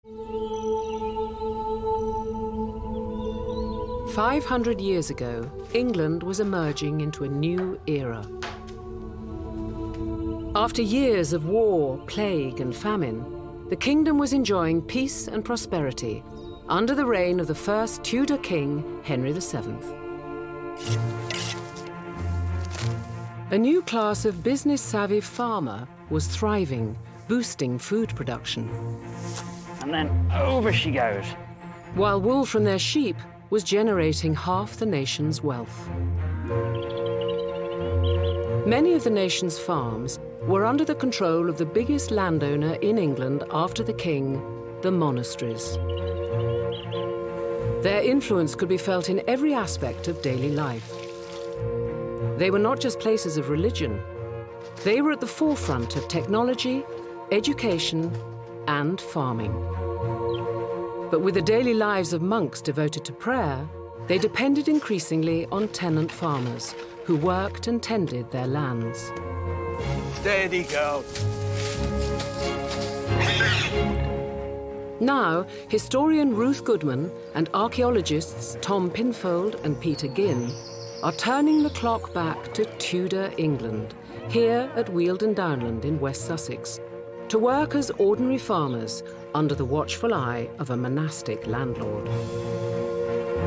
500 years ago, England was emerging into a new era. After years of war, plague, and famine, the kingdom was enjoying peace and prosperity under the reign of the first Tudor king, Henry VII. A new class of business-savvy farmer was thriving, boosting food production. And then over she goes. While wool from their sheep was generating half the nation's wealth. Many of the nation's farms were under the control of the biggest landowner in England after the king, the monasteries. Their influence could be felt in every aspect of daily life. They were not just places of religion. They were at the forefront of technology, education, and farming. But with the daily lives of monks devoted to prayer, they depended increasingly on tenant farmers who worked and tended their lands. Steady, girl. Now, historian Ruth Goodman and archaeologists Tom Pinfold and Peter Ginn are turning the clock back to Tudor England, here at Wealden Downland in West Sussex, to work as ordinary farmers under the watchful eye of a monastic landlord.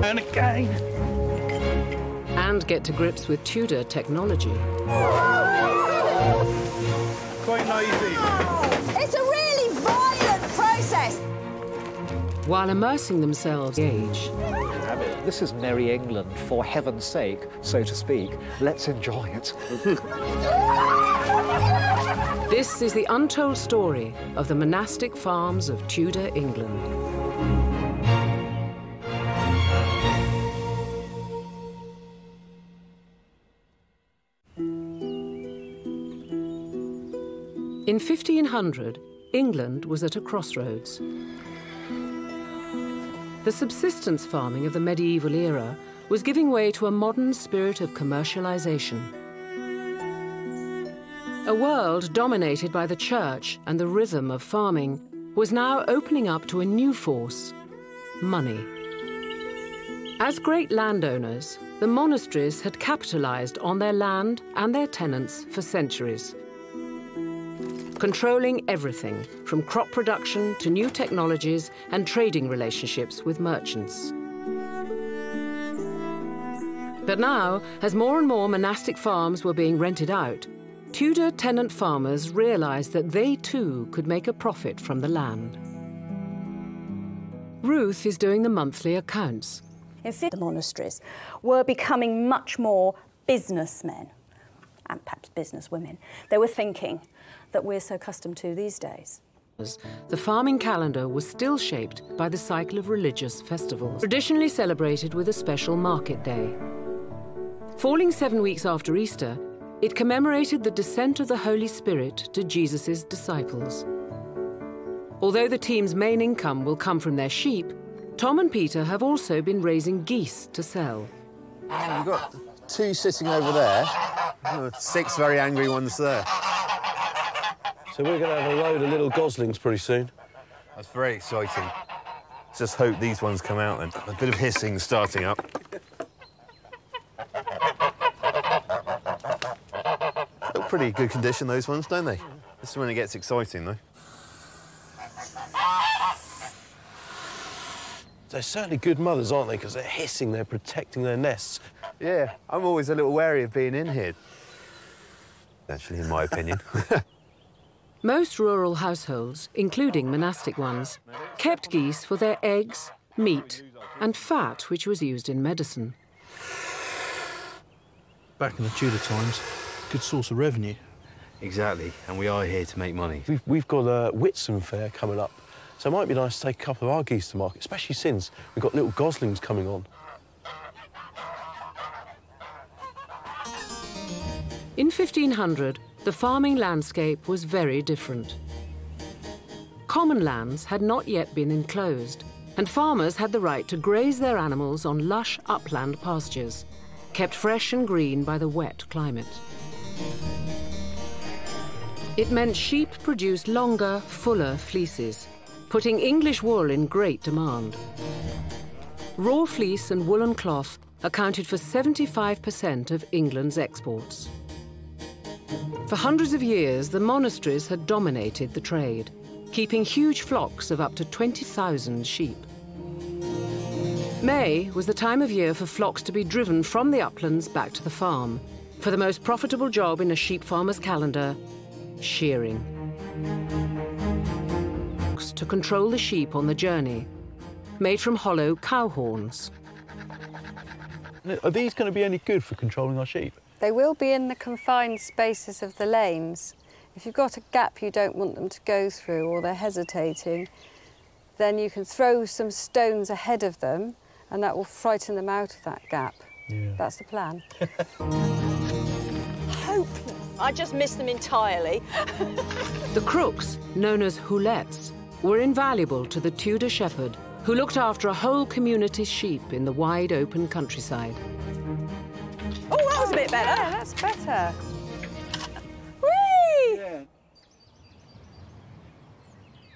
And again. And get to grips with Tudor technology. Quite noisy. It's a really violent process. While immersing themselves in age. This is merry England, for heaven's sake, so to speak. Let's enjoy it. This is the untold story of the monastic farms of Tudor England. In 1500, England was at a crossroads. The subsistence farming of the medieval era was giving way to a modern spirit of commercialization. A world dominated by the church and the rhythm of farming was now opening up to a new force, money. As great landowners, the monasteries had capitalized on their land and their tenants for centuries, controlling everything from crop production to new technologies and trading relationships with merchants. But now, as more and more monastic farms were being rented out, Tudor tenant farmers realized that they too could make a profit from the land. Ruth is doing the monthly accounts. In fact, the monasteries were becoming much more businessmen and perhaps businesswomen. They were thinking that we're so accustomed to these days. The farming calendar was still shaped by the cycle of religious festivals, traditionally celebrated with a special market day. Falling 7 weeks after Easter, it commemorated the descent of the Holy Spirit to Jesus' disciples. Although the team's main income will come from their sheep, Tom and Peter have also been raising geese to sell. We've got 2 sitting over there, 6 very angry ones there. So we're going to have a load of little goslings pretty soon. That's very exciting. Just hope these ones come out then. A bit of hissing starting up. Look pretty good condition, those ones, don't they? This is when it gets exciting, though. They're certainly good mothers, aren't they? Because they're hissing, they're protecting their nests. Yeah, I'm always a little wary of being in here. Actually, in my opinion. Most rural households, including monastic ones, kept geese for their eggs, meat, and fat, which was used in medicine. Back in the Tudor times, good source of revenue. Exactly, and we are here to make money. We've got a Whitsun fair coming up, so it might be nice to take a couple of our geese to market, especially since we've got little goslings coming on. In 1500, the farming landscape was very different. Common lands had not yet been enclosed, and farmers had the right to graze their animals on lush upland pastures, kept fresh and green by the wet climate. It meant sheep produced longer, fuller fleeces, putting English wool in great demand. Raw fleece and woolen cloth accounted for 75% of England's exports. For hundreds of years, the monasteries had dominated the trade, keeping huge flocks of up to 20,000 sheep. May was the time of year for flocks to be driven from the uplands back to the farm, for the most profitable job in a sheep farmer's calendar, shearing. To control the sheep on the journey, made from hollow cow horns. Are these going to be any good for controlling our sheep? They will be in the confined spaces of the lanes. If you've got a gap you don't want them to go through or they're hesitating, then you can throw some stones ahead of them and that will frighten them out of that gap. Yeah. That's the plan. Hopeless. I just missed them entirely. The crooks, known as houlettes, were invaluable to the Tudor shepherd who looked after a whole community's sheep in the wide open countryside. Oh, that was a bit better. Yeah, that's better. Whee! Yeah.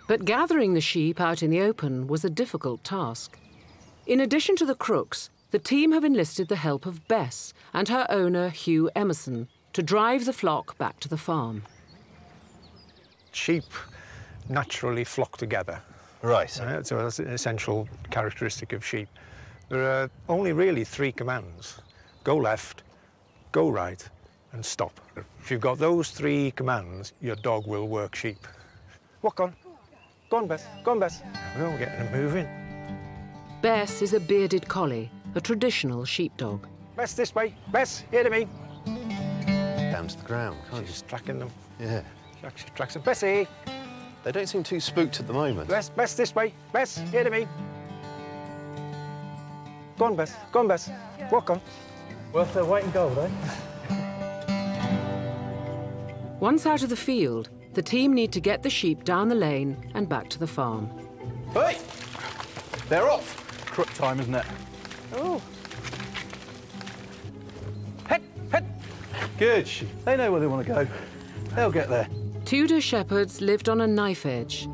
But gathering the sheep out in the open was a difficult task. In addition to the crooks, the team have enlisted the help of Bess and her owner, Hugh Emerson, to drive the flock back to the farm. Sheep naturally flock together. Right. So that's an essential characteristic of sheep. There are only really 3 commands. Go left, go right, and stop. If you've got those 3 commands, your dog will work sheep. Walk on. Go on, Bess. Go on, Bess. We're getting them moving. Bess is a bearded collie, a traditional sheepdog. Bess, this way. Bess, here to me. Down to the ground, can't you? She's tracking them. Yeah. She tracks them. Bessie. They don't seem too spooked at the moment. Bess, this way. Bess, here to me. Go on, Bess. Go on, Bess. Walk on. Worth their weight in gold, eh? Once out of the field, the team need to get the sheep down the lane and back to the farm. Hey! They're off. Crook time, isn't it? Oh. Head, head. Good. They know where they want to go. They'll get there. Tudor shepherds lived on a knife edge.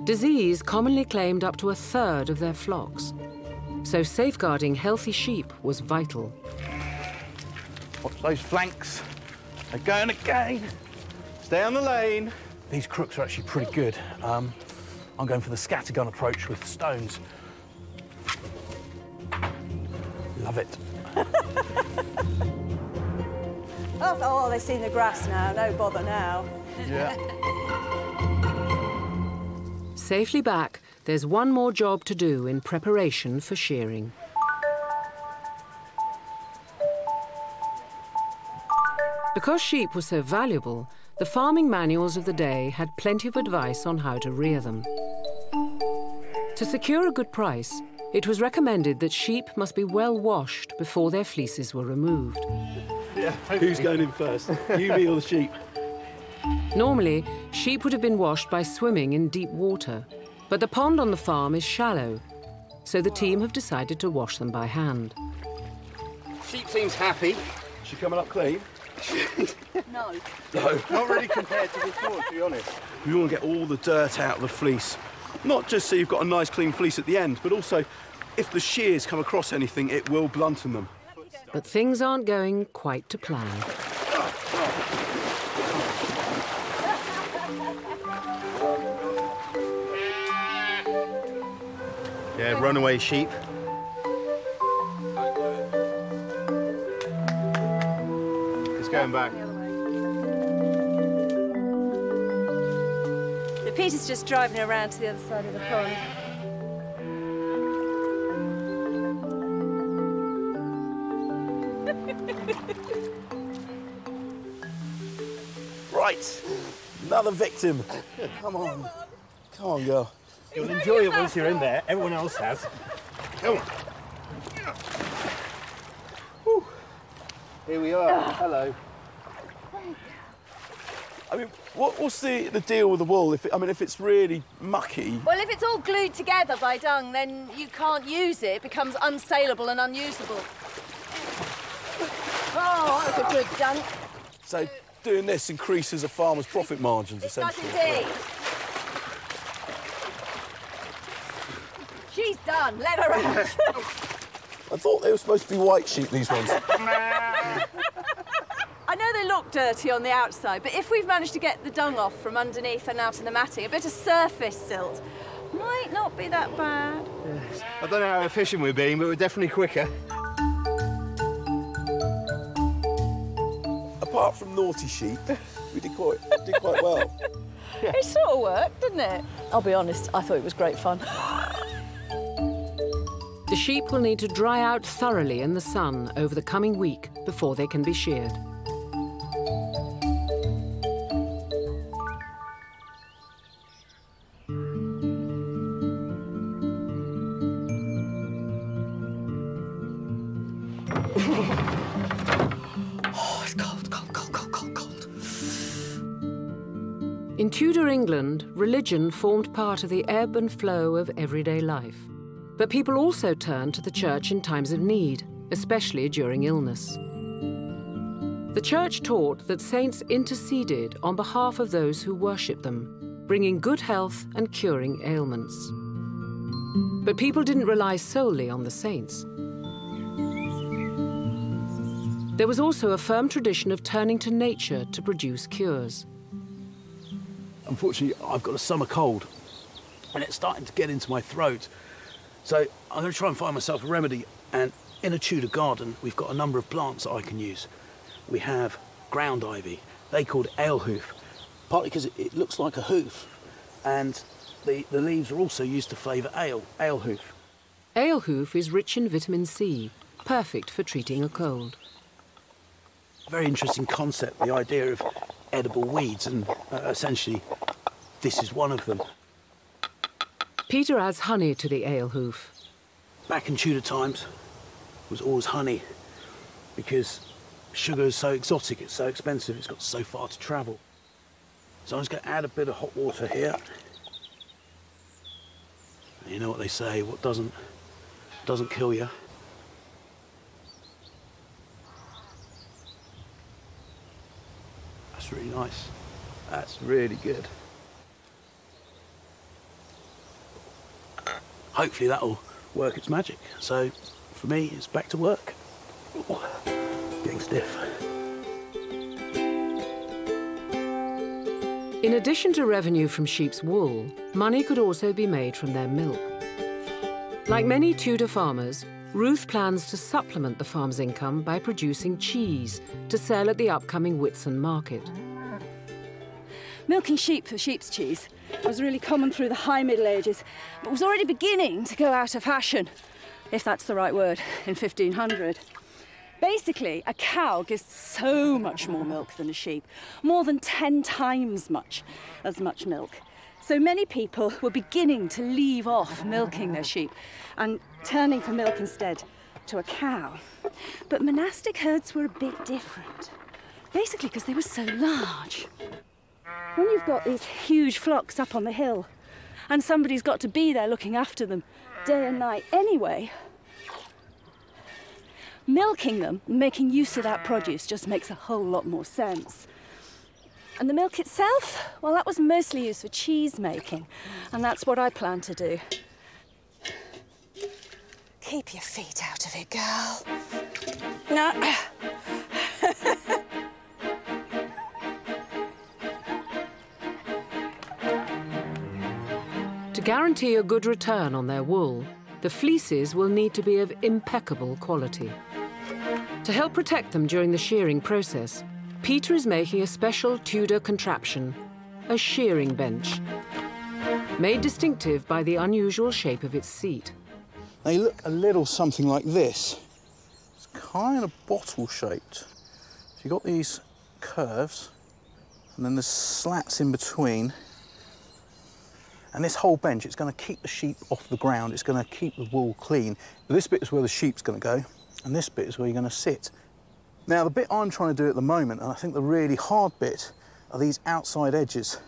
Disease commonly claimed up to 1/3 of their flocks. So safeguarding healthy sheep was vital. Watch those flanks. They're going again. Stay on the lane. These crooks are actually pretty good. I'm going for the scattergun approach with stones. Love it. Oh, they've seen the grass now. No bother now. Yeah. Safely back, there's one more job to do in preparation for shearing. Because sheep were so valuable, the farming manuals of the day had plenty of advice on how to rear them. To secure a good price, it was recommended that sheep must be well washed before their fleeces were removed. Yeah. Who's going in first? You, me, or the sheep? Normally, sheep would have been washed by swimming in deep water, but the pond on the farm is shallow, so the team have decided to wash them by hand. Sheep seems happy. She coming up clean? No. No, not really compared to before, to be honest. We want to get all the dirt out of the fleece. Not just so you've got a nice clean fleece at the end, but also if the shears come across anything, it will blunten them. But things aren't going quite to plan. Yeah, runaway sheep. It's going back. The Peter's just driving around to the other side of the pond. Right, another victim. Come on. Come on, girl. You'll enjoy it once you're in there. Everyone else has. Come on. Whew. Here we are. Hello. I mean, what's the deal with the wool? If it's really mucky. Well, if it's all glued together by dung, then you can't use it. It becomes unsaleable and unusable. Oh, that was a good dunk. So doing this increases a farmer's profit margins, It does essentially. indeed. done. Let her out. I thought they were supposed to be white sheep, these ones. I know they look dirty on the outside, but if we've managed to get the dung off from underneath and out in the matting, a bit of surface silt might not be that bad. Yes. I don't know how efficient we're being, but we're definitely quicker. Apart from naughty sheep, we did quite well. Yeah. It sort of worked, didn't it? I'll be honest, I thought it was great fun. The sheep will need to dry out thoroughly in the sun over the coming week before they can be sheared. Oh, it's cold, cold, cold, cold, cold, cold. In Tudor England, religion formed part of the ebb and flow of everyday life. But people also turned to the church in times of need, especially during illness. The church taught that saints interceded on behalf of those who worshipped them, bringing good health and curing ailments. But people didn't rely solely on the saints. There was also a firm tradition of turning to nature to produce cures. Unfortunately, I've got a summer cold, and it's starting to get into my throat. So I'm going to try and find myself a remedy. And in a Tudor garden, we've got a number of plants that I can use. We have ground ivy. They called ale hoof, partly because it looks like a hoof. And the leaves are also used to flavour ale hoof. Ale hoof is rich in vitamin C, perfect for treating a cold. Very interesting concept, the idea of edible weeds, and essentially this is one of them. Peter adds honey to the ale hoof. Back in Tudor times, it was always honey, because sugar is so exotic, it's so expensive, it's got so far to travel. So I'm just going to add a bit of hot water here. And you know what they say, what doesn't kill you. That's really nice. That's really good. Hopefully that'll work its magic. So for me, it's back to work. Ooh, getting stiff. In addition to revenue from sheep's wool, money could also be made from their milk. Like many Tudor farmers, Ruth plans to supplement the farm's income by producing cheese to sell at the upcoming Whitsun market. Milking sheep for sheep's cheese was really common through the High Middle Ages, but was already beginning to go out of fashion, if that's the right word, in 1500. Basically, a cow gives so much more milk than a sheep, more than 10 times as much milk. So many people were beginning to leave off milking their sheep and turning for milk instead to a cow. But monastic herds were a bit different, basically because they were so large. When you've got these huge flocks up on the hill and somebody's got to be there looking after them day and night anyway, milking them and making use of that produce just makes a whole lot more sense. And the milk itself, well, that was mostly used for cheese making, and that's what I plan to do. Keep your feet out of it, girl. No. To guarantee a good return on their wool, the fleeces will need to be of impeccable quality. To help protect them during the shearing process, Peter is making a special Tudor contraption, a shearing bench, made distinctive by the unusual shape of its seat. They look a little something like this. It's kind of bottle-shaped. So you've got these curves, and then there's slats in between. And this whole bench, it's going to keep the sheep off the ground. It's going to keep the wool clean. This bit is where the sheep's going to go, and this bit is where you're going to sit. Now, the bit I'm trying to do at the moment, and I think the really hard bit, are these outside edges.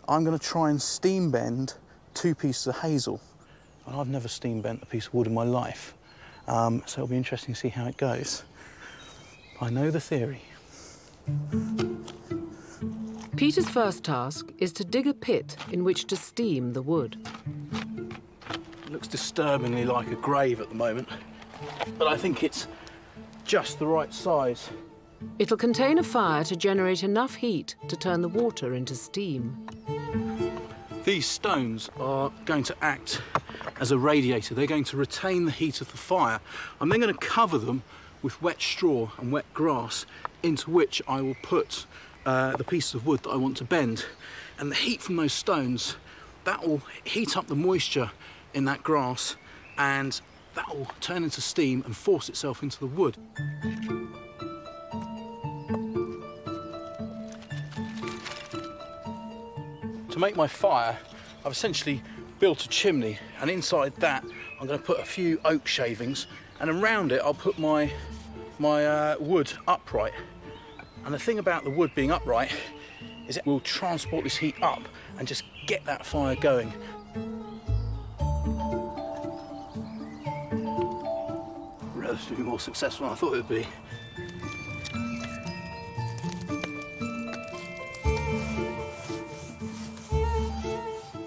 I'm going to try and steam bend 2 pieces of hazel. And I've never steam bent a piece of wood in my life, so it'll be interesting to see how it goes. I know the theory. Peter's first task is to dig a pit in which to steam the wood. It looks disturbingly like a grave at the moment, but I think it's just the right size. It'll contain a fire to generate enough heat to turn the water into steam. These stones are going to act as a radiator. They're going to retain the heat of the fire. I'm then going to cover them with wet straw and wet grass, into which I will put the piece of wood that I want to bend. And the heat from those stones, that will heat up the moisture in that grass, and that will turn into steam and force itself into the wood. To make my fire, I've essentially built a chimney, and inside that I'm going to put a few oak shavings, and around it I'll put my wood upright. And the thing about the wood being upright is it will transport this heat up and just get that fire going. Relatively more successful than I thought it would be.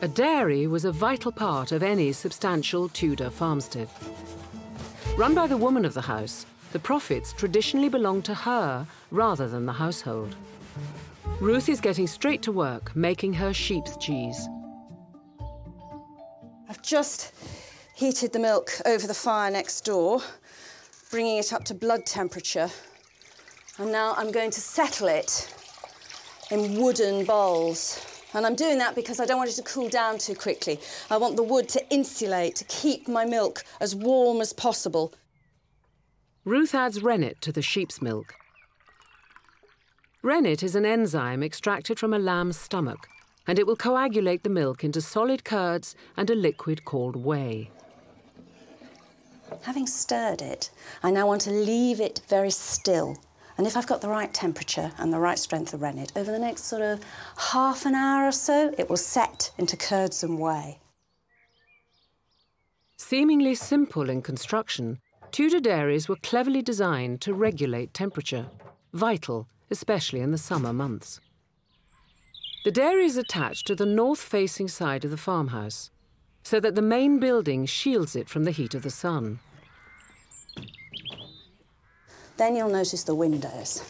A dairy was a vital part of any substantial Tudor farmstead. Run by the woman of the house, the profits traditionally belonged to her rather than the household. Ruth is getting straight to work, making her sheep's cheese. I've just heated the milk over the fire next door, bringing it up to blood temperature. And now I'm going to settle it in wooden bowls. And I'm doing that because I don't want it to cool down too quickly. I want the wood to insulate, to keep my milk as warm as possible. Ruth adds rennet to the sheep's milk. Rennet is an enzyme extracted from a lamb's stomach, and it will coagulate the milk into solid curds and a liquid called whey. Having stirred it, I now want to leave it very still. And if I've got the right temperature and the right strength of rennet, over the next sort of half an hour or so, it will set into curds and whey. Seemingly simple in construction, Tudor dairies were cleverly designed to regulate temperature, vital, especially in the summer months. The dairy is attached to the north-facing side of the farmhouse, so that the main building shields it from the heat of the sun. Then you'll notice the windows.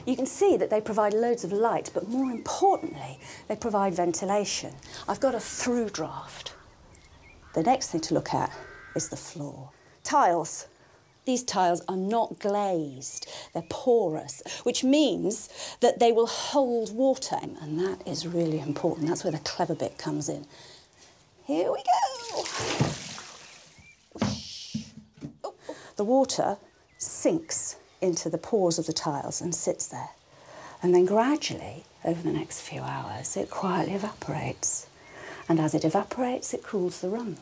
You can see that they provide loads of light, but more importantly, they provide ventilation. I've got a through draft. The next thing to look at is the floor. Tiles. These tiles are not glazed, they're porous, which means that they will hold water, and that is really important. That's where the clever bit comes in. Here we go. The water sinks into the pores of the tiles and sits there. And then gradually, over the next few hours, it quietly evaporates. And as it evaporates, it cools the room.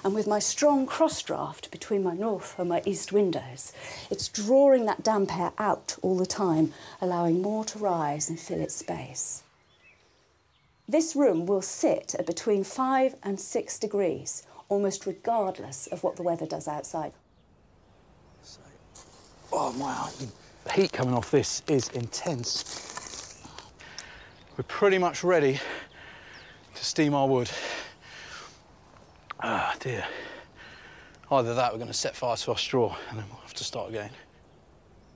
And with my strong cross draft between my north and my east windows, it's drawing that damp air out all the time, allowing more to rise and fill its space. This room will sit at between 5 and 6 degrees, almost regardless of what the weather does outside. Oh, wow, the heat coming off this is intense. We're pretty much ready to steam our wood. Ah, dear. Either that, we're going to set fire to our straw, and then we'll have to start again.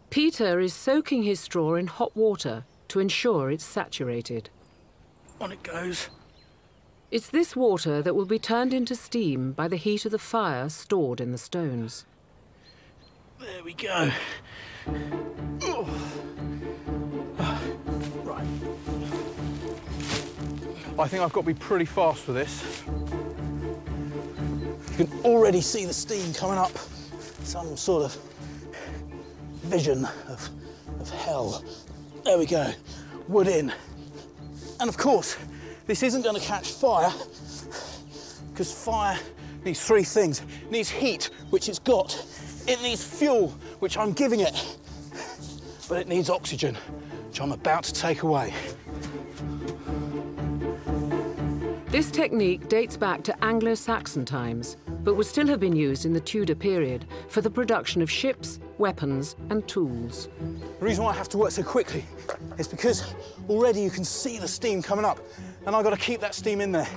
Peter is soaking his straw in hot water to ensure it's saturated. On it goes. It's this water that will be turned into steam by the heat of the fire stored in the stones. There we go. Oh. Right. I think I've got to be pretty fast with this. You can already see the steam coming up. Some sort of vision of hell. There we go. Wood in. And of course, this isn't going to catch fire, because fire needs 3 things. It needs heat, which it's got. It needs fuel, which I'm giving it. But it needs oxygen, which I'm about to take away. This technique dates back to Anglo-Saxon times, but would still have been used in the Tudor period for the production of ships, weapons, and tools. The reason why I have to work so quickly is because already you can see the steam coming up. and I've got to keep that steam in there,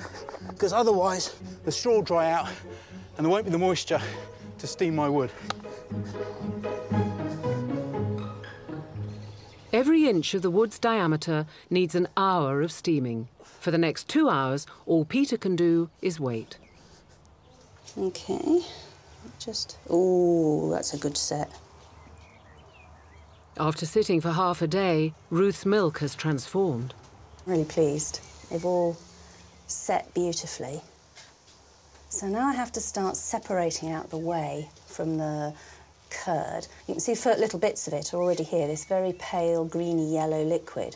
because otherwise the straw will dry out and there won't be the moisture to steam my wood. Every inch of the wood's diameter needs an hour of steaming. For the next 2 hours, all Peter can do is wait. OK, oh, that's a good set. After sitting for half a day, Ruth's milk has transformed. Really pleased. They've all set beautifully. So now I have to start separating out the whey from the curd. You can see little bits of it are already here, this very pale greeny yellow liquid.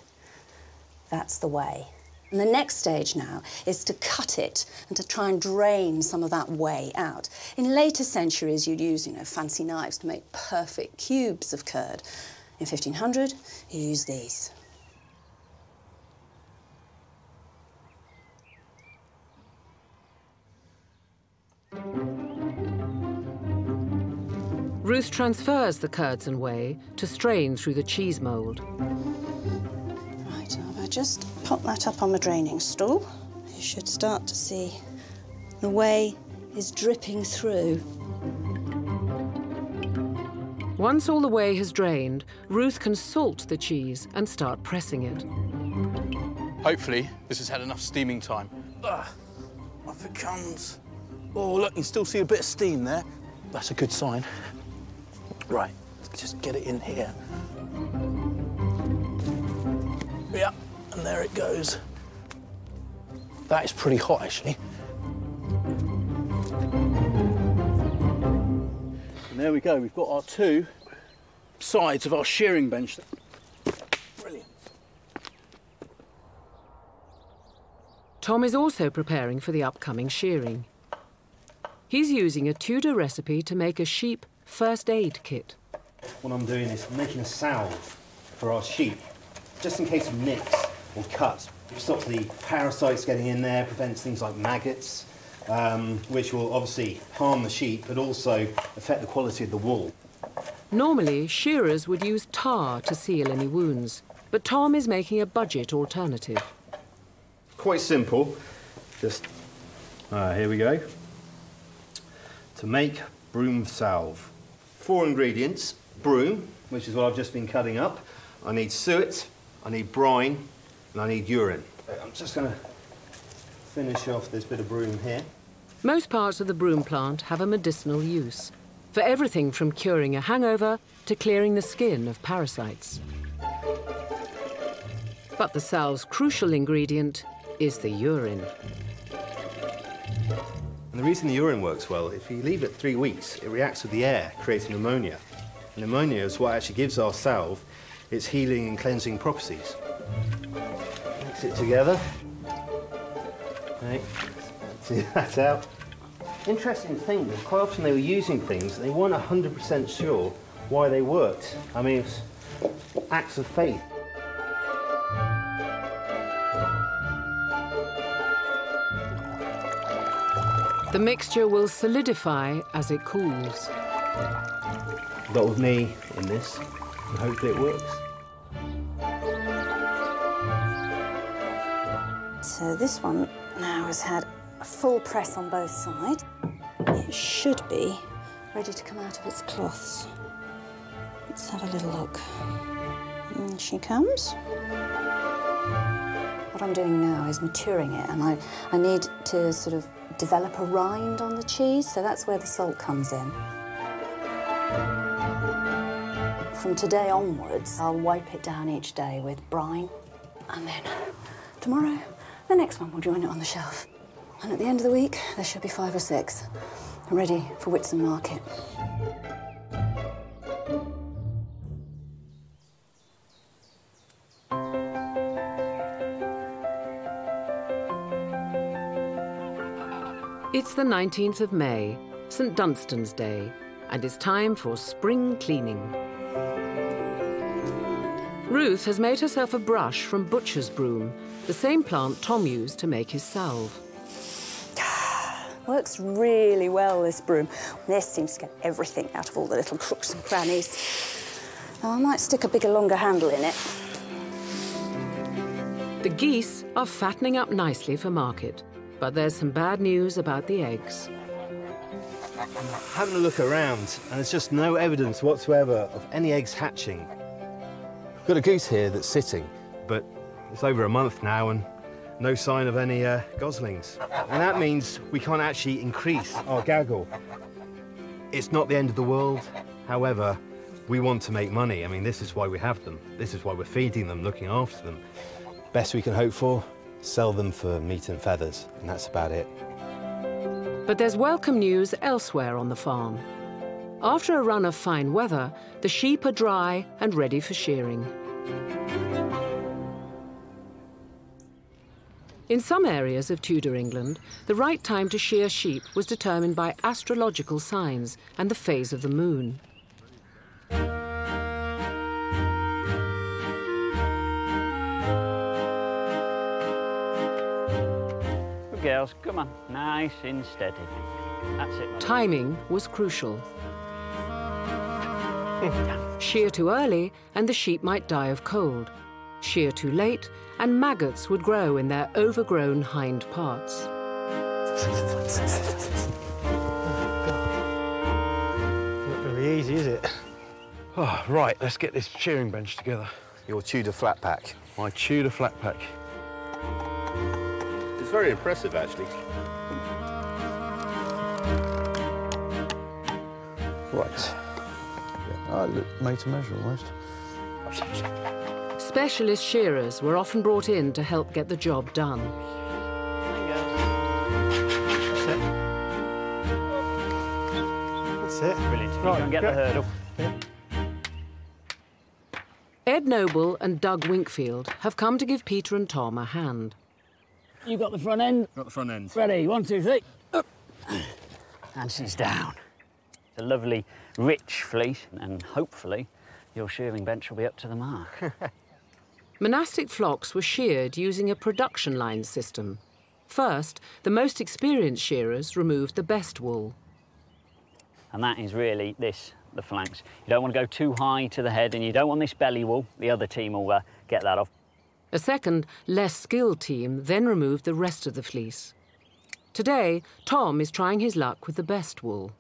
That's the whey. And the next stage now is to cut it and to try and drain some of that whey out. In later centuries, you'd use, fancy knives to make perfect cubes of curd. In 1500, you use these. Ruth transfers the curds and whey to strain through the cheese mould. Right, now if I just pop that up on my draining stool, you should start to see the whey is dripping through. Once all the whey has drained, Ruth can salt the cheese and start pressing it. Hopefully, this has had enough steaming time. Off it comes. Oh, look, you can still see a bit of steam there. That's a good sign. Right, let's just get it in here. Yeah, and there it goes. That is pretty hot, actually. And there we go, we've got our 2 sides of our shearing bench. Brilliant. Tom is also preparing for the upcoming shearing. He's using a Tudor recipe to make a sheep first aid kit. What I'm doing is making a salve for our sheep, just in case of nicks or cuts. It stops the parasites getting in there, prevents things like maggots, which will obviously harm the sheep, but also affect the quality of the wool. Normally, shearers would use tar to seal any wounds, but Tom is making a budget alternative. Quite simple. Just, here we go. To make broom salve. 4 ingredients: broom, which is what I've just been cutting up. I need suet, I need brine, and I need urine. I'm just going to finish off this bit of broom here. Most parts of the broom plant have a medicinal use, for everything from curing a hangover to clearing the skin of parasites. But the salve's crucial ingredient is the urine. And the reason the urine works well, if you leave it 3 weeks, it reacts with the air, creating ammonia. And ammonia is what actually gives our salve its healing and cleansing properties. Mix it together. Okay, see that out. Interesting thing is, quite often they were using things, they weren't 100% sure why they worked. I mean, it's acts of faith. The mixture will solidify as it cools. Got with me in this, and hopefully it works. So this one now has had a full press on both sides. It should be ready to come out of its cloths. Let's have a little look. In she comes. What I'm doing now is maturing it, and I need to sort of develop a rind on the cheese, so that's where the salt comes in. From today onwards, I'll wipe it down each day with brine, and then tomorrow, the next one will join it on the shelf. And at the end of the week, there should be 5 or 6 ready for Whitsun market. It's the 19th of May, St. Dunstan's Day, and it's time for spring cleaning. Ruth has made herself a brush from butcher's broom, the same plant Tom used to make his salve. Works really well, this broom. This seems to get everything out of all the little crooks and crannies. Now, I might stick a bigger, longer handle in it. The geese are fattening up nicely for market, but there's some bad news about the eggs. I'm having a look around, and there's just no evidence whatsoever of any eggs hatching. I've got a goose here that's sitting, but it's over a month now and no sign of any goslings. And that means we can't actually increase our gaggle. It's not the end of the world. However, we want to make money. I mean, this is why we have them. This is why we're feeding them, looking after them. Best we can hope for, sell them for meat and feathers, and that's about it. But there's welcome news elsewhere on the farm. After a run of fine weather, the sheep are dry and ready for shearing. In some areas of Tudor England, the right time to shear sheep was determined by astrological signs and the phase of the moon. Good girls, come on, nice and steady. That's it. Timing was crucial. Shear too early and the sheep might die of cold. Shear too late and maggots would grow in their overgrown hind parts. Not really easy, is it? Oh, right, let's get this shearing bench together. Your Tudor flat pack. My Tudor flat pack. It's very impressive, actually. Right. I look made to measure almost. Specialist shearers were often brought in to help get the job done. That's it. Brilliant. Right, go and get the hurdle. Ed Noble and Doug Winkfield have come to give Peter and Tom a hand. You got the front end? Got the front end. Ready, 1, 2, 3. Up. And she's down. It's a lovely, rich fleece, and hopefully your shearing bench will be up to the mark. Monastic flocks were sheared using a production line system. First, the most experienced shearers removed the best wool. And that is really this, the flanks. You don't want to go too high to the head, and you don't want this belly wool. The other team will get that off. A second, less skilled team then removed the rest of the fleece. Today, Tom is trying his luck with the best wool.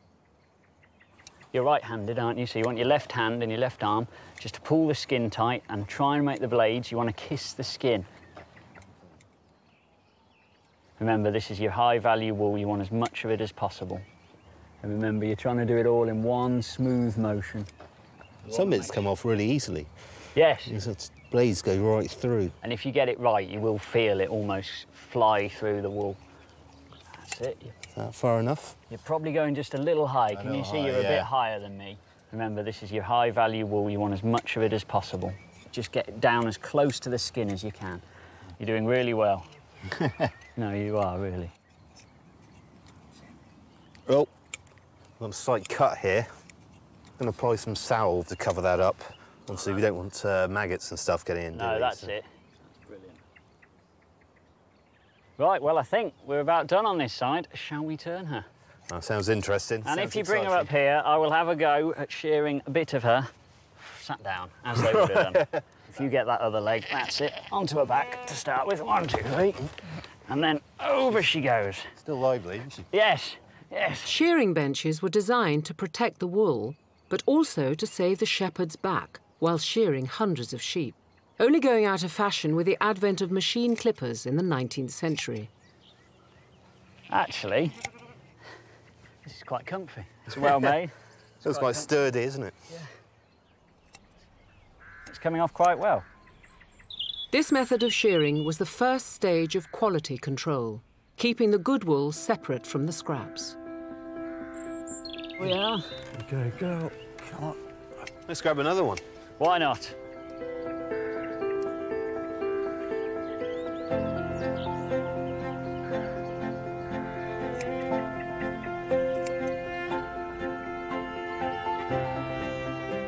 You're right-handed, aren't you? So you want your left hand and your left arm just to pull the skin tight and try and make the blades. You want to kiss the skin. Remember, this is your high-value wool. You want as much of it as possible. And remember, you're trying to do it all in one smooth motion. Some bits come off really easily. Yes. These blades go right through. And if you get it right, you will feel it almost fly through the wool. That's it. Is that far enough? You're probably going just a little high. Can you see you're a bit higher than me? Remember, this is your high-value wool. You want as much of it as possible. Just get it down as close to the skin as you can. You're doing really well. No, you are, really. Well, I've got a slight cut here. I'm going to apply some salve to cover that up. Obviously, we don't want maggots and stuff getting in. No, that's it. Brilliant. Right, well, I think we're about done on this side. Shall we turn her? That sounds interesting. And if you bring her up here, I will have a go at shearing a bit of her. Sat down, as they would have done. If you get that other leg, that's it. Onto her back to start with. 1, 2, 3. And then over she goes. Still lively, isn't she? Yes, yes. Shearing benches were designed to protect the wool, but also to save the shepherd's back while shearing hundreds of sheep, only going out of fashion with the advent of machine clippers in the 19th century. Actually, this is quite comfy. It's well made. It's quite sturdy, isn't it? Yeah. It's coming off quite well. This method of shearing was the first stage of quality control, keeping the good wool separate from the scraps. We are. Go, go. Come on. Let's grab another one. Why not?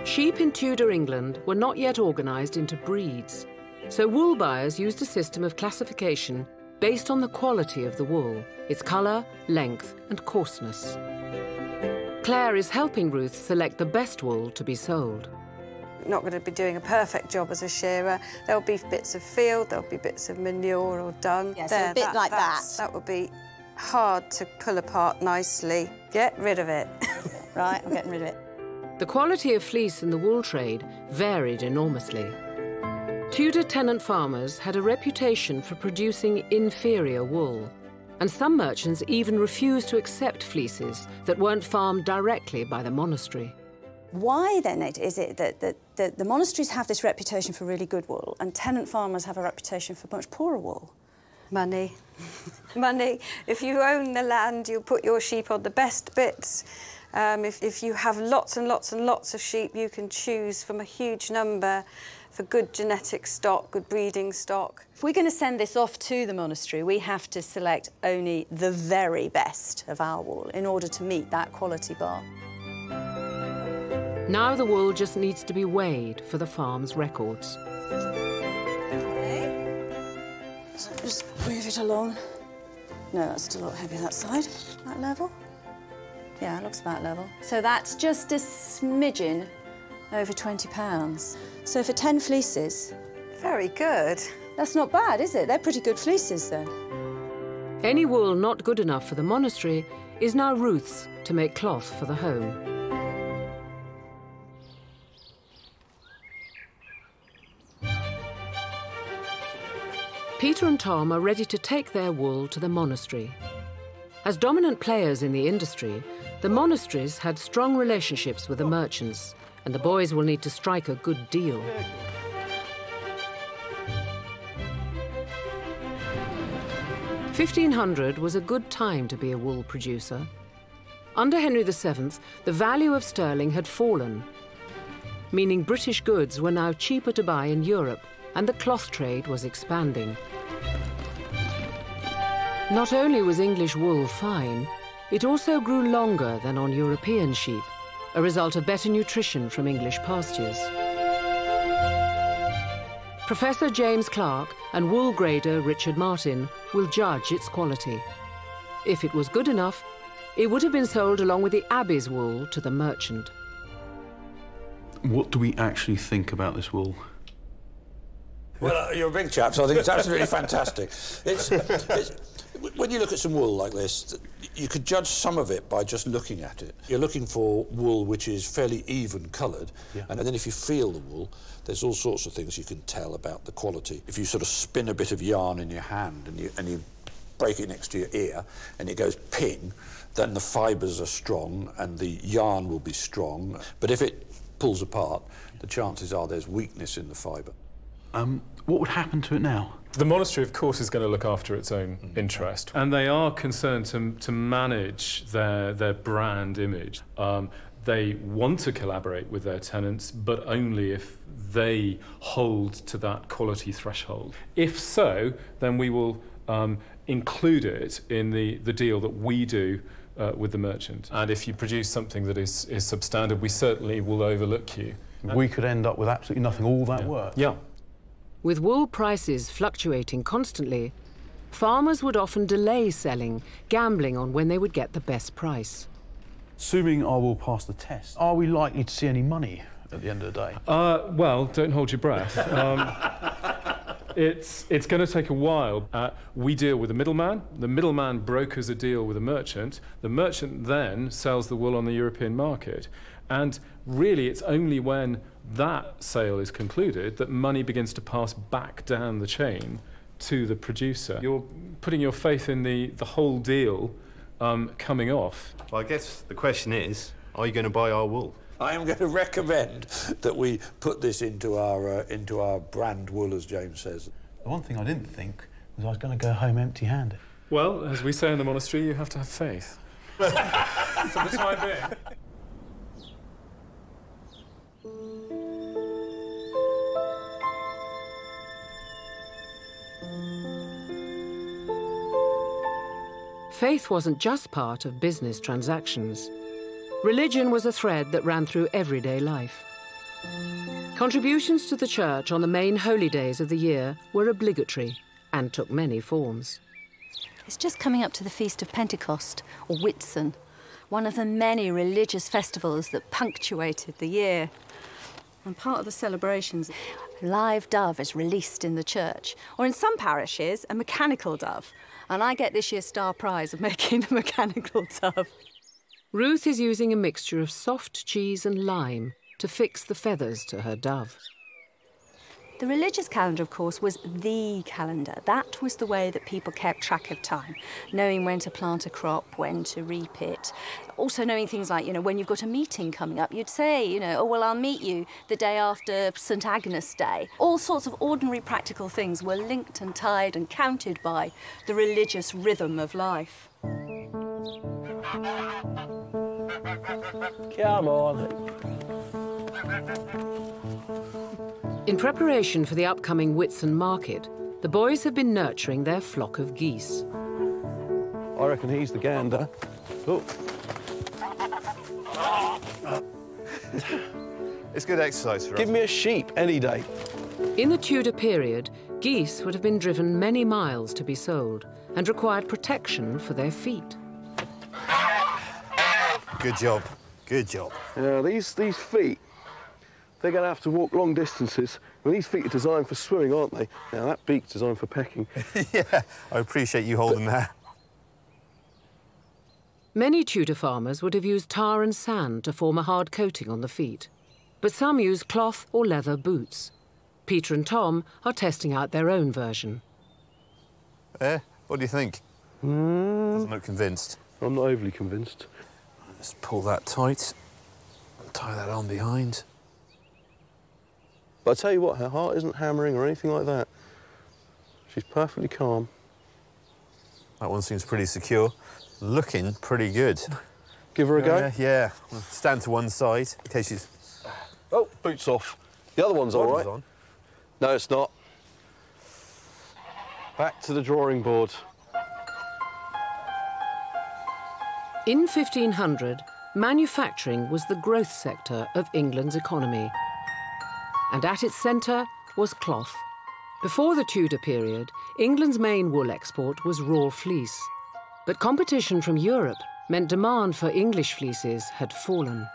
Sheep in Tudor England were not yet organised into breeds, so wool buyers used a system of classification based on the quality of the wool, its colour, length and coarseness. Claire is helping Ruth select the best wool to be sold. Not going to be doing a perfect job as a shearer. There'll be bits of field, there'll be bits of manure or dung. Yeah, so a bit like that. That would be hard to pull apart nicely. Get rid of it. Right, I'm getting rid of it. The quality of fleece in the wool trade varied enormously. Tudor tenant farmers had a reputation for producing inferior wool, and some merchants even refused to accept fleeces that weren't farmed directly by the monastery. Why then is it that the monasteries have this reputation for really good wool and tenant farmers have a reputation for much poorer wool? Money. Money. If you own the land, you put your sheep on the best bits. If you have lots and lots and lots of sheep, you can choose from a huge number for good genetic stock, good breeding stock. If we're going to send this off to the monastery, we have to select only the very best of our wool in order to meet that quality bar. Now the wool just needs to be weighed for the farm's records. So just move it along. No, that's still a lot heavier that side. That level? Yeah, it looks about level. So that's just a smidgen over £20. So for 10 fleeces... Very good. That's not bad, is it? They're pretty good fleeces, then. Any wool not good enough for the monastery is now Ruth's to make cloth for the home. Peter and Tom are ready to take their wool to the monastery. As dominant players in the industry, the monasteries had strong relationships with the merchants, and the boys will need to strike a good deal. $1,500 was a good time to be a wool producer. Under Henry VII, the value of sterling had fallen, meaning British goods were now cheaper to buy in Europe, and the cloth trade was expanding. Not only was English wool fine, it also grew longer than on European sheep, a result of better nutrition from English pastures. Professor James Clark and wool grader Richard Martin will judge its quality. If it was good enough, it would have been sold along with the abbey's wool to the merchant. What do we actually think about this wool? Well, you're a big chap, so I think it's absolutely fantastic. When you look at some wool like this, you could judge some of it by just looking at it. You're looking for wool which is fairly even coloured, and then if you feel the wool, there's all sorts of things you can tell about the quality. If you sort of spin a bit of yarn in your hand and you break it next to your ear and it goes ping, then the fibres are strong and the yarn will be strong. But if it pulls apart, the chances are there's weakness in the fibre. What would happen to it now? The monastery, of course, is going to look after its own interest, and they are concerned to manage their brand image. They want to collaborate with their tenants, but only if they hold to that quality threshold. If so, then we will include it in the deal that we do with the merchant. And if you produce something that is substandard, we certainly will overlook you. We could end up with absolutely nothing, all that work. Yeah. With wool prices fluctuating constantly, farmers would often delay selling, gambling on when they would get the best price. Assuming I will pass the test, are we likely to see any money at the end of the day? Well, don't hold your breath. It's going to take a while. We deal with a middleman. The middleman brokers a deal with a merchant. The merchant then sells the wool on the European market. And really, it's only when that sale is concluded that money begins to pass back down the chain to the producer. You're putting your faith in the whole deal coming off. Well, I guess the question is, are you going to buy our wool? I am going to recommend that we put this into our brand wool, as James says. The one thing I didn't think was I was going to go home empty-handed. Well, as we say in the monastery, you have to have faith. For the time being. Faith wasn't just part of business transactions. Religion was a thread that ran through everyday life. Contributions to the church on the main holy days of the year were obligatory and took many forms. It's just coming up to the Feast of Pentecost, or Whitsun, one of the many religious festivals that punctuated the year. And part of the celebrations, live dove is released in the church, or in some parishes, a mechanical dove. And I get this year's star prize of making the mechanical dove. Ruth is using a mixture of soft cheese and lime to fix the feathers to her dove. The religious calendar, of course, was the calendar. That was the way that people kept track of time, knowing when to plant a crop, when to reap it. Also knowing things like, when you've got a meeting coming up, you'd say, oh, well, I'll meet you the day after St. Agnes Day. All sorts of ordinary practical things were linked and tied and counted by the religious rhythm of life. Come on. In preparation for the upcoming Whitsun market, the boys have been nurturing their flock of geese. I reckon he's the gander. Oh. It's good exercise for us. Give me a sheep any day. In the Tudor period, geese would have been driven many miles to be sold and required protection for their feet. Good job. Good job. Yeah, these feet, they're going to have to walk long distances. Well, these feet are designed for swimming, aren't they? Now, that beak's designed for pecking. Yeah, I appreciate you holding that. Many Tudor farmers would have used tar and sand to form a hard coating on the feet, but some use cloth or leather boots. Peter and Tom are testing out their own version. What do you think? Doesn't look convinced. I'm not overly convinced. Let's pull that tight and tie that on behind. But I tell you what, her heart isn't hammering or anything like that. She's perfectly calm. That one seems pretty secure. Looking pretty good. Give her a go? Yeah. We'll stand to one side in case she's... Oh, boots off. The other one's all right. On. No, it's not. Back to the drawing board. In 1500, manufacturing was the growth sector of England's economy. And at its centre was cloth. Before the Tudor period, England's main wool export was raw fleece. But competition from Europe meant demand for English fleeces had fallen.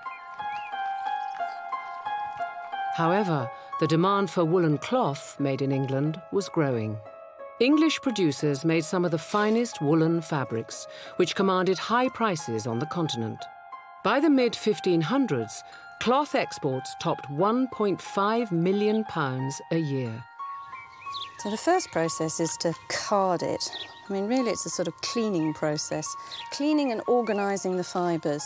However, the demand for woolen cloth made in England was growing. English producers made some of the finest woolen fabrics, which commanded high prices on the continent. By the mid-1500s, cloth exports topped £1.5 million a year. So the first process is to card it. I mean, really, it's a sort of cleaning process, cleaning and organising the fibres.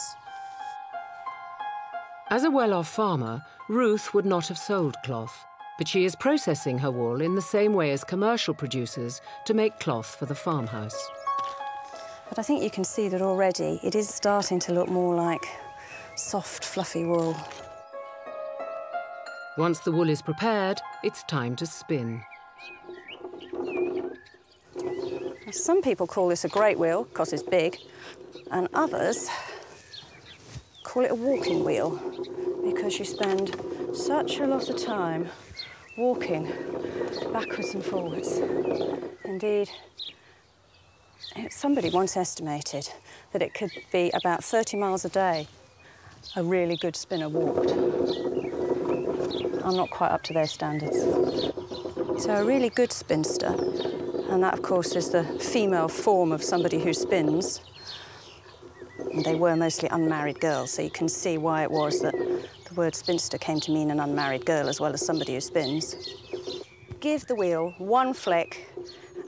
As a well-off farmer, Ruth would not have sold cloth, but she is processing her wool in the same way as commercial producers to make cloth for the farmhouse. But I think you can see that already it is starting to look more like soft, fluffy wool. Once the wool is prepared, it's time to spin. Some people call this a great wheel because it's big, and others call it a walking wheel because you spend such a lot of time walking backwards and forwards. Indeed, somebody once estimated that it could be about 30 miles a day a really good spinner walked. I'm not quite up to their standards. So a really good spinster, and that, of course, is the female form of somebody who spins. And they were mostly unmarried girls, so you can see why it was that the word spinster came to mean an unmarried girl as well as somebody who spins. Give the wheel one flick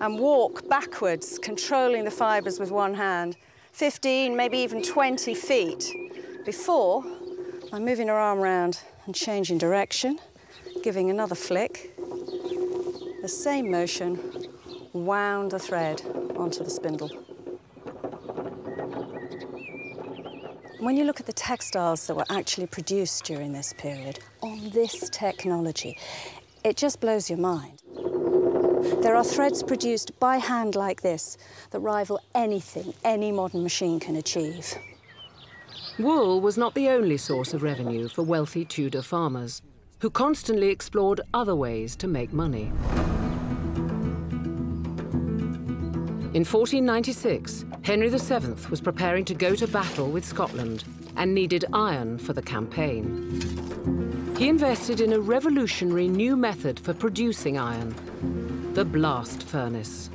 and walk backwards, controlling the fibres with one hand, 15, maybe even 20 feet, before I'm moving her arm round and changing direction, giving another flick. The same motion, wound the thread onto the spindle. When you look at the textiles that were actually produced during this period on this technology, it just blows your mind. There are threads produced by hand like this that rival anything any modern machine can achieve. Wool was not the only source of revenue for wealthy Tudor farmers, who constantly explored other ways to make money. In 1496, Henry VII was preparing to go to battle with Scotland and needed iron for the campaign. He invested in a revolutionary new method for producing iron, the blast furnace.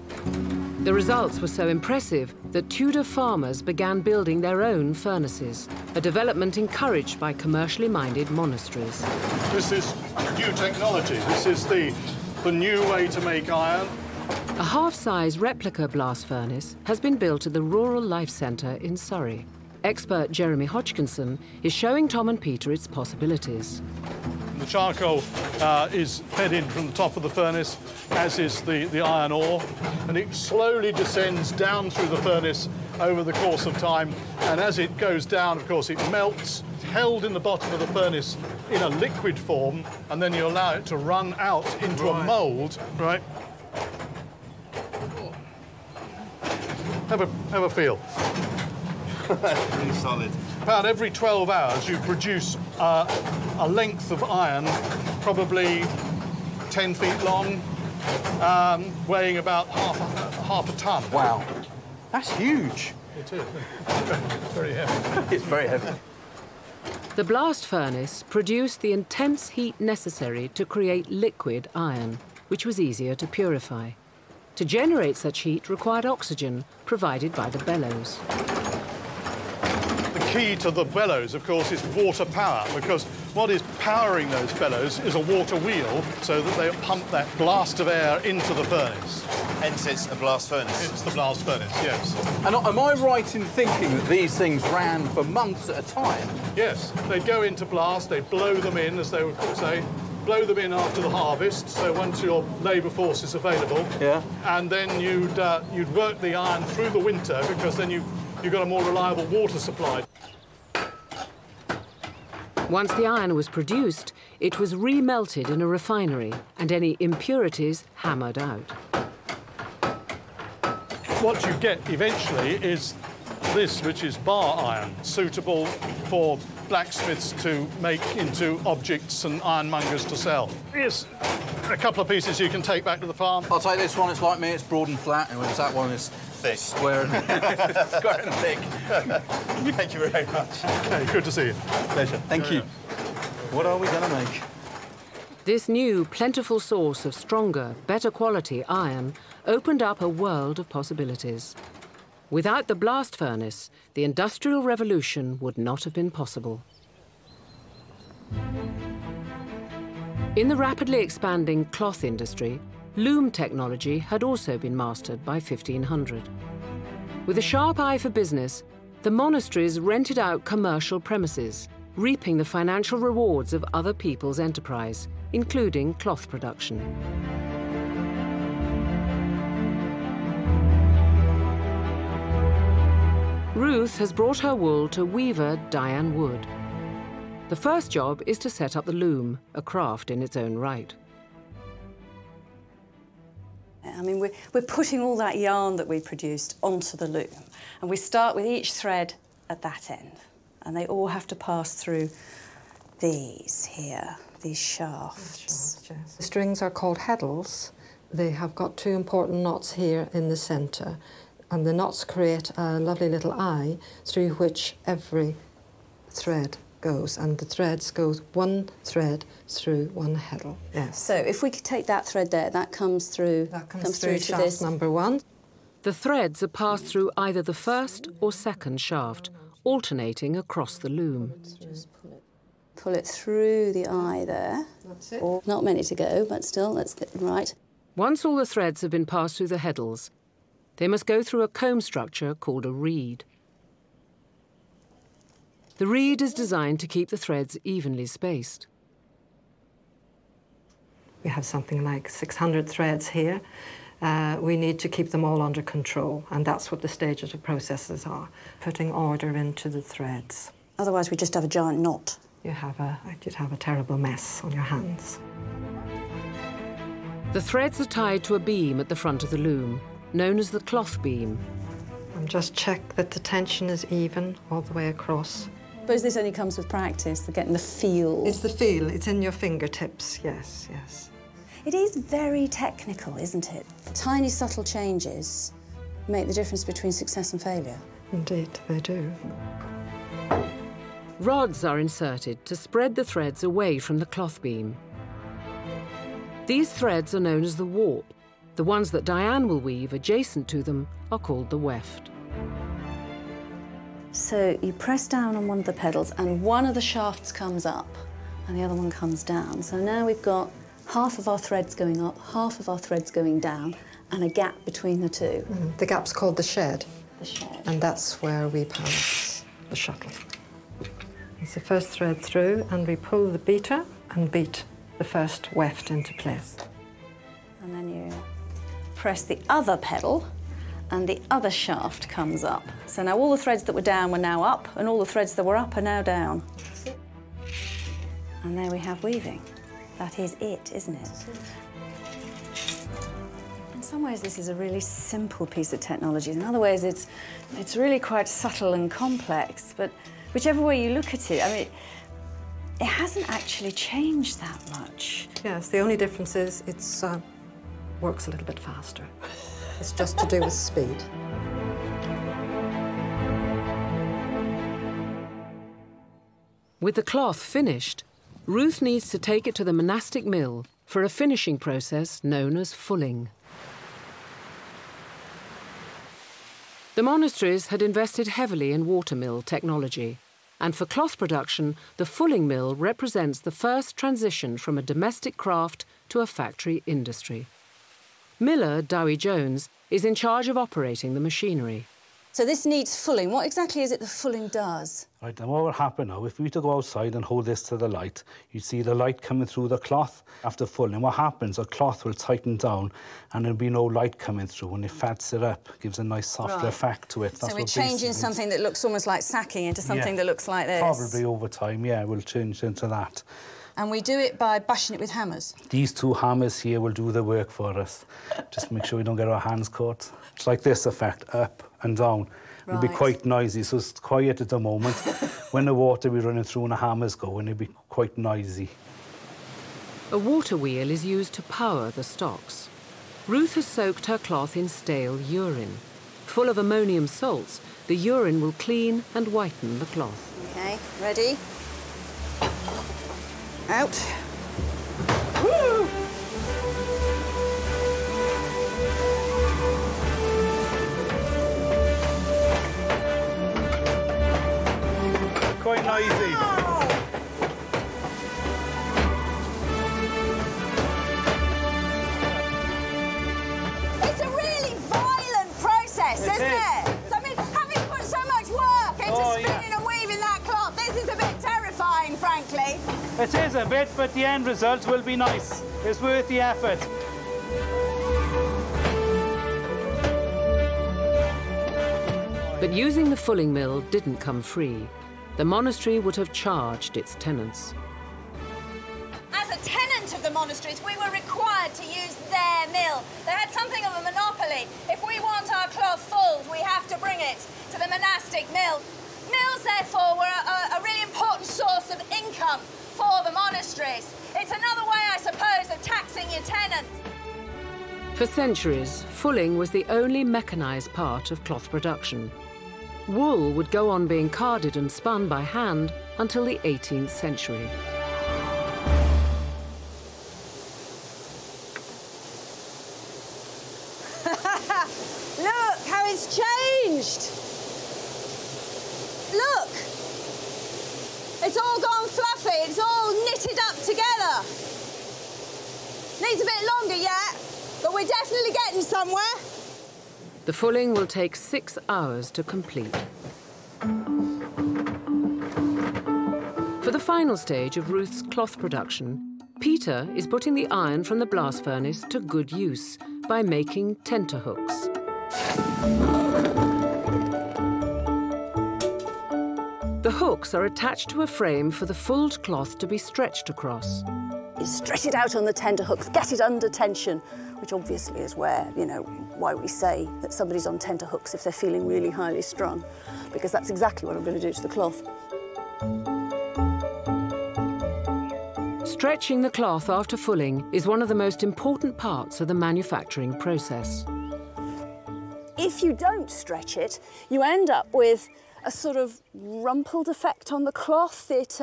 The results were so impressive that Tudor farmers began building their own furnaces, a development encouraged by commercially minded monasteries. This is new technology. This is the new way to make iron. A half-size replica blast furnace has been built at the Rural Life Centre in Surrey. Expert Jeremy Hodgkinson is showing Tom and Peter its possibilities. The charcoal is fed in from the top of the furnace, as is the iron ore, and it slowly descends down through the furnace over the course of time. And as it goes down, of course, it melts, held in the bottom of the furnace in a liquid form, and then you allow it to run out into a mould, right? Have a feel. That's really solid. About every 12 hours, you produce a length of iron, probably 10 feet long, weighing about half a ton. Wow, that's huge. It is. It's very heavy. It's very heavy. The blast furnace produced the intense heat necessary to create liquid iron, which was easier to purify. To generate such heat required oxygen, provided by the bellows. The key to the bellows, of course, is water power, because what is powering those bellows is a water wheel, so that they pump that blast of air into the furnace. Hence it's a blast furnace. It's the blast furnace, yes. And am I right in thinking that these things ran for months at a time? Yes, they'd go into blast, they'd blow them in, as they would say, blow them in after the harvest, so once your labour force is available. Yeah. And then you'd work the iron through the winter, because then you've got a more reliable water supply. Once the iron was produced, it was remelted in a refinery and any impurities hammered out. What you get eventually is this, which is bar iron, suitable for blacksmiths to make into objects and ironmongers to sell. Here's a couple of pieces you can take back to the farm. I'll take this one, it's like me, it's broad and flat, and that one is thick. Square and, square and thick. Thank you very much. Okay, good to see you. Pleasure. Thank you. What are we going to make? This new, plentiful source of stronger, better quality iron opened up a world of possibilities. Without the blast furnace, the Industrial Revolution would not have been possible. In the rapidly expanding cloth industry, loom technology had also been mastered by 1500. With a sharp eye for business, the monasteries rented out commercial premises, reaping the financial rewards of other people's enterprise, including cloth production. Ruth has brought her wool to weaver Diane Wood. The first job is to set up the loom, a craft in its own right. I mean, we're putting all that yarn that we produced onto the loom, and we start with each thread at that end, and they all have to pass through these here, these shafts. Yes. The strings are called heddles. They have got two important knots here in the centre, and the knots create a lovely little eye through which every thread goes, and the threads go one thread through one heddle. Yes. So if we could take that thread there, that comes through. That comes through to shaft this. number 1. The threads are passed through either the first or second shaft, alternating across the loom. Just pull it through the eye there. That's it. Or not many to go, but still, let's get them right. Once all the threads have been passed through the heddles, they must go through a comb structure called a reed. The reed is designed to keep the threads evenly spaced. We have something like 600 threads here. We need to keep them all under control, and that's what the stages of processes are, putting order into the threads. Otherwise, we just have a giant knot. You'd have a terrible mess on your hands. The threads are tied to a beam at the front of the loom, known as the cloth beam. And just check that the tension is even all the way across. I suppose this only comes with practice, the getting the feel. It's the feel, it's in your fingertips, yes, yes. It is very technical, isn't it? Tiny, subtle changes make the difference between success and failure. Indeed, they do. Rods are inserted to spread the threads away from the cloth beam. These threads are known as the warp. The ones that Diane will weave adjacent to them are called the weft. So you press down on one of the pedals and one of the shafts comes up and the other one comes down. So now we've got half of our threads going up, half of our threads going down, and a gap between the two. The gap's called the shed. The shed. And that's where we pass the shuttle. It's the first thread through, and we pull the beater and beat the first weft into place. And then you press the other pedal, and the other shaft comes up. So now all the threads that were down were now up, and all the threads that were up are now down. And there we have weaving. That is it, isn't it? In some ways, this is a really simple piece of technology. In other ways, it's really quite subtle and complex, but whichever way you look at it, I mean, it hasn't actually changed that much. Yes, the only difference is it works a little bit faster. It's just to do with speed. With the cloth finished, Ruth needs to take it to the monastic mill for a finishing process known as fulling. The monasteries had invested heavily in watermill technology, and for cloth production, the fulling mill represents the first transition from a domestic craft to a factory industry. Miller, Dowie Jones, is in charge of operating the machinery. So this needs fulling. What exactly is it the fulling does? Right, and what will happen now, if we were to go outside and hold this to the light, you see the light coming through the cloth after fulling. What happens, the cloth will tighten down and there'll be no light coming through. When it fats it up, it gives a nice softer effect to it. So we're changing something that looks almost like sacking into something that looks like this? Probably over time, yeah, we'll change into that. And we do it by bashing it with hammers? These two hammers here will do the work for us. Just make sure we don't get our hands caught. It's like this effect, up and down. It'll be quite noisy, so it's quiet at the moment. When the water will be running through and the hammers go, and it'll be quite noisy. A water wheel is used to power the stocks. Ruth has soaked her cloth in stale urine. Full of ammonium salts, the urine will clean and whiten the cloth. OK, ready? Out. Woo! Quite noisy. It's a really violent process, isn't it? So, I mean, having put so much work into spinning and weaving that cloth, this is a bit terrifying, frankly. It is a bit, but the end result will be nice. It's worth the effort. But using the fulling mill didn't come free. The monastery would have charged its tenants. As a tenant of the monasteries, we were required to use their mill. They had something of a monopoly. If we want our cloth fulled, we have to bring it to the monastic mill. Mills, therefore, were a really important source of income for the monasteries. It's another way, I suppose, of taxing your tenants. For centuries, fulling was the only mechanised part of cloth production. Wool would go on being carded and spun by hand until the 18th century. Look how it's changed. Look. It's all gone fluffy. It's all knitted up together. Needs a bit longer yet, but we're definitely getting somewhere. The fulling will take 6 hours to complete. For the final stage of Ruth's cloth production, Peter is putting the iron from the blast furnace to good use by making tenterhooks. The hooks are attached to a frame for the fulled cloth to be stretched across. You stretch it out on the tenterhooks, get it under tension, which obviously is where, you know, why we say that somebody's on tenterhooks if they're feeling really highly strung, because that's exactly what I'm going to do to the cloth. Stretching the cloth after fulling is one of the most important parts of the manufacturing process. If you don't stretch it, you end up with a sort of rumpled effect on the cloth. It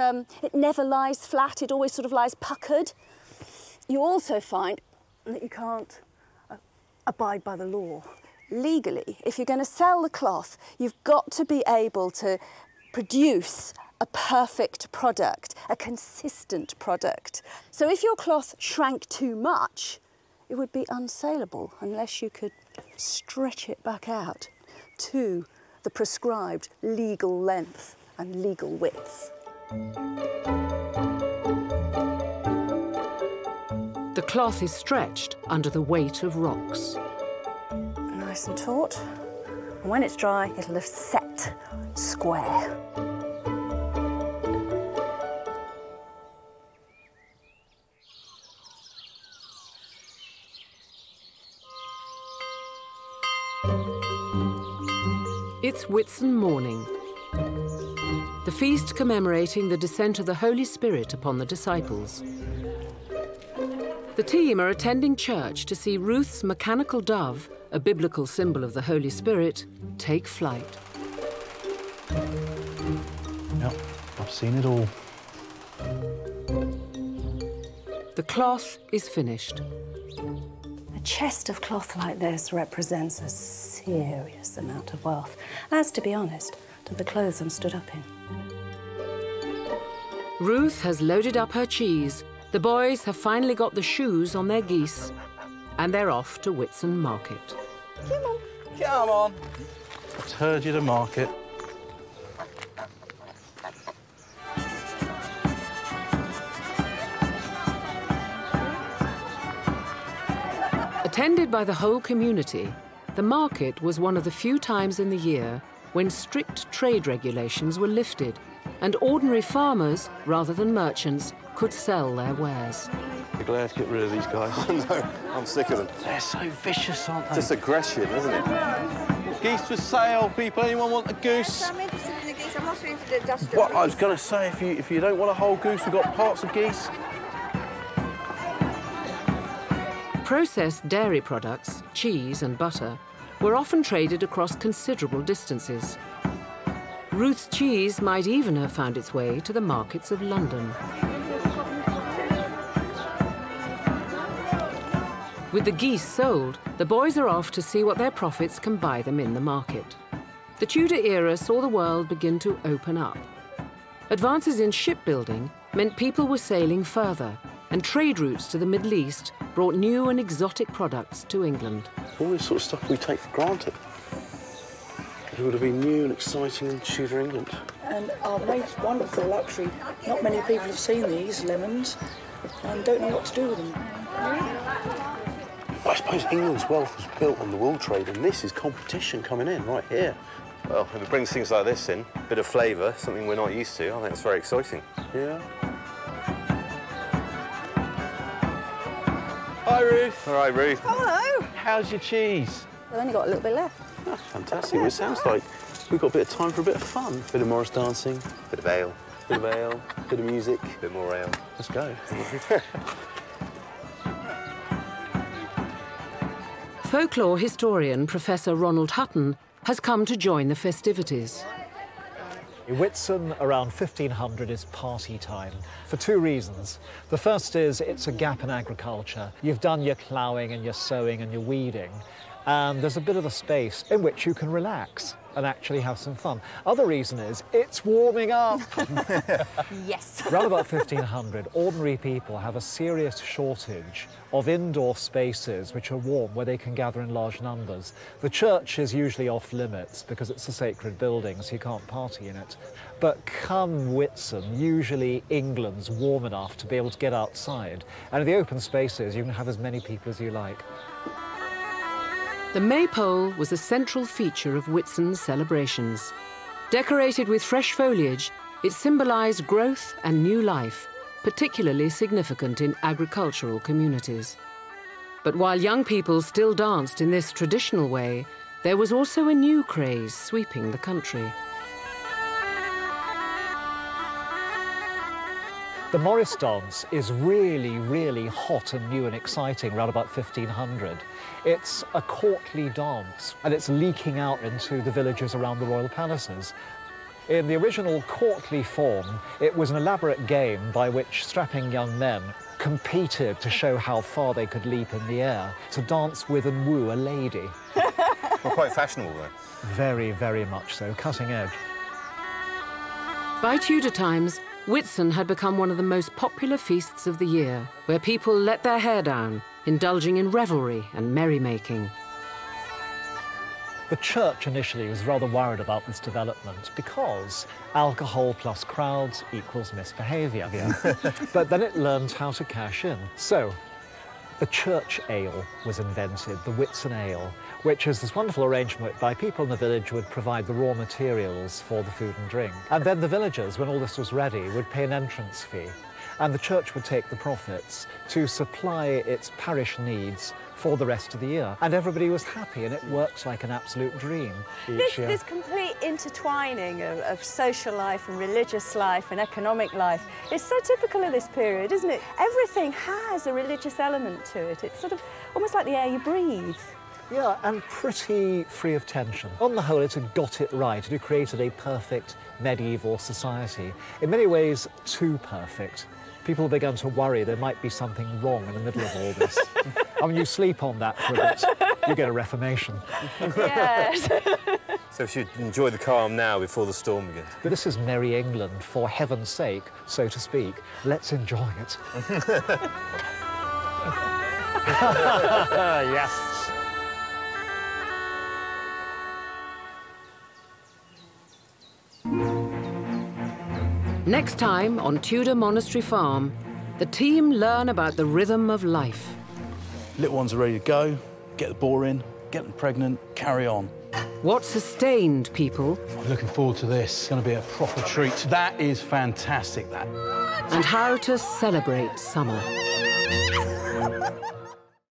never lies flat, it always sort of lies puckered. You also find that you can't abide by the law. Legally, if you're going to sell the cloth, you've got to be able to produce a perfect product, a consistent product. So if your cloth shrank too much, it would be unsaleable unless you could stretch it back out to the prescribed legal length and legal width. The cloth is stretched under the weight of rocks. Nice and taut. And when it's dry, it'll have set square. It's Whitsun morning, the feast commemorating the descent of the Holy Spirit upon the disciples. The team are attending church to see Ruth's mechanical dove, a biblical symbol of the Holy Spirit, take flight. Yep, I've seen it all. The cloth is finished. A chest of cloth like this represents a serious amount of wealth, as, to be honest, do the clothes I'm stood up in. Ruth has loaded up her cheese. The boys have finally got the shoes on their geese, and they're off to Whitsun Market. Come on. Come on. I've heard you to market. Attended by the whole community, the market was one of the few times in the year when strict trade regulations were lifted and ordinary farmers, rather than merchants, could sell their wares. I'm glad to get rid of these guys. No, I'm sick of them. They're so vicious, aren't they? Just aggression, isn't it? Geese for sale, people. Anyone want a goose? I'm interested in the geese. I'm not so interested in industrial. What I was going to say, if you don't want a whole goose, we've got parts of geese. Processed dairy products, cheese and butter, were often traded across considerable distances. Ruth's cheese might even have found its way to the markets of London. With the geese sold, the boys are off to see what their profits can buy them in the market. The Tudor era saw the world begin to open up. Advances in shipbuilding meant people were sailing further, and trade routes to the Middle East brought new and exotic products to England. All this sort of stuff we take for granted. It would have been new and exciting in Tudor England. And our most wonderful luxury. Not many people have seen these lemons and don't know what to do with them. I suppose England's wealth was built on the wool trade, and this is competition coming in right here. Well, if it brings things like this in, a bit of flavour, something we're not used to, I think it's very exciting. Yeah. Hi, Ruth. All right, Ruth. Hello. How's your cheese? I've only got a little bit left. That's fantastic. Well, it sounds like we've got a bit of time for a bit of fun. Bit of Morris dancing. Bit of ale. Bit of ale. Bit of music. Bit more ale. Let's go. Folklore historian Professor Ronald Hutton has come to join the festivities. Whitsun around 1500 is party time for two reasons. The first is it's a gap in agriculture. You've done your ploughing and your sowing and your weeding, and there's a bit of a space in which you can relax and actually have some fun. Other reason is it's warming up. Yes. Around about 1500, ordinary people have a serious shortage of indoor spaces which are warm, where they can gather in large numbers. The church is usually off limits because it's a sacred building, so you can't party in it. But come Whitsun, usually England's warm enough to be able to get outside. And in the open spaces, you can have as many people as you like. The maypole was a central feature of Whitsun's celebrations. Decorated with fresh foliage, it symbolised growth and new life, particularly significant in agricultural communities. But while young people still danced in this traditional way, there was also a new craze sweeping the country. The Morris dance is really, really hot and new and exciting around about 1500. It's a courtly dance, and it's leaking out into the villages around the royal palaces. In the original courtly form, it was an elaborate game by which strapping young men competed to show how far they could leap in the air, to dance with and woo a lady. Well, quite fashionable, though. Very, very much so, cutting edge. By Tudor times, Whitsun had become one of the most popular feasts of the year, where people let their hair down, indulging in revelry and merrymaking. The church initially was rather worried about this development because alcohol plus crowds equals misbehaviour. But then it learned how to cash in. So the church ale was invented, the Whitsun ale, which is this wonderful arrangement whereby people in the village would provide the raw materials for the food and drink. And then the villagers, when all this was ready, would pay an entrance fee. And the church would take the profits to supply its parish needs for the rest of the year. And everybody was happy, and it worked like an absolute dream each year. This complete intertwining of social life and religious life and economic life is so typical of this period, isn't it? Everything has a religious element to it. It's sort of almost like the air you breathe. Yeah, and pretty free of tension. On the whole, it had got it right. It had created a perfect medieval society. In many ways, too perfect. People began to worry there might be something wrong in the middle of all this. I mean, you sleep on that for a bit, you get a reformation. Yes. So we should enjoy the calm now before the storm begins. But this is merry England, for heaven's sake, so to speak. Let's enjoy it. Yes. Next time on Tudor Monastery Farm, the team learn about the rhythm of life. Little ones are ready to go, get the boar in, get them pregnant, carry on. What sustained people. I'm looking forward to this. It's going to be a proper treat. That is fantastic, that. And how to celebrate summer.